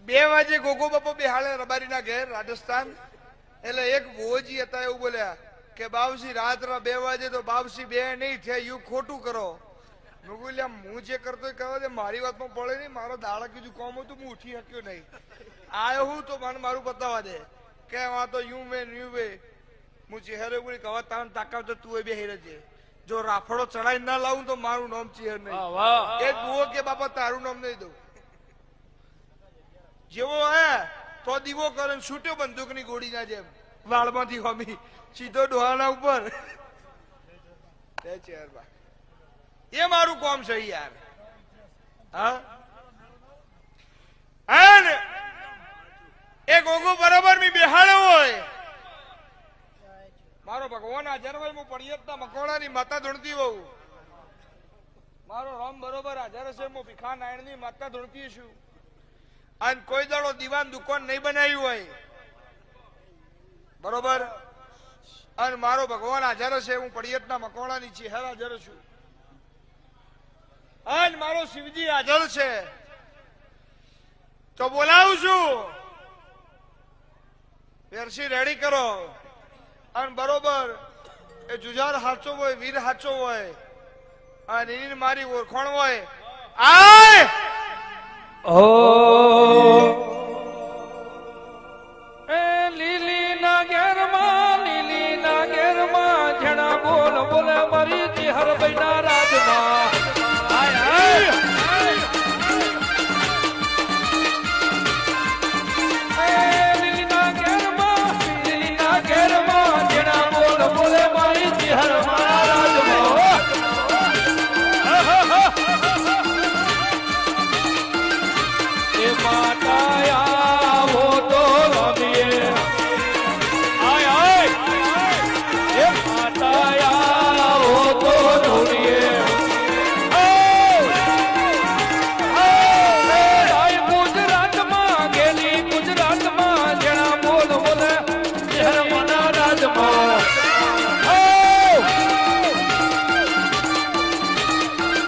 2 વાગે ગોગો બાપા બેહાડે રબારીના ઘેર રાજસ્થાન. એટલે એક ભોજી હતા એવું બોલ્યા કે બાવસી રાત્રે 2 વાગે તો બાવસી 2 નહીં થયા, યુ ખોટું કરો. મેં બોલ્યા હું જે કરતો કરવા દે, મારી વાતમાં પડે નહીં. મારો દાડા કીધું કોમ હતું, હું ઉઠી શક્યો નહીં. આયો હું તો મને મારું બતાવવા દે કે આ તો યુ વે હું ચહેરો બોલી કવા તાન તાકાવ તો તું બે હેરે છે. જો રાફડો ચડાઈ ના લાવું તો મારું નામ ચહેર નહીં. એક બુઓ કે બાપા તારું નામ નહીં દઉં. જેવો હે તો દીવો કરે છૂટ્યો બંદૂકની ગોળીના જેમ વાળમાંથી હોમી સીધો ડોહાના ઉપર. એ મારું કોમ છે યાર. હા એ ગોગો બરોબર મી બેહાડ્યો હોય. મારો ભગવાન હાજર હોય, હું પડિયતના મકોડાની માતા ધૂણતી હોઉં. મારો રામ બરોબર હાજર હશે, હું ભીખા નાયણની માતા ધૂણતી છું. અને કોઈ દાડો દીવાન દુકાન નહીં બનાવ્યું હોય બરોબર. અને મારો ભગવાન હાજર હશે, હું પડિયતના મકોડાની ચહેરા હાજર છું. અને મારો શિવજી હાજર છે તો બોલાવું છું. વેરસી રેડી કરો. અને બરોબર એ જુજાર હાચો હોય, વીર હાચો હોય અને એની મારી ઓળખાણ હોય. આય લીલી ના ઘેરમાં જણા બોલ બોલે મારી ચિહર બૈના રાજમાં. માતા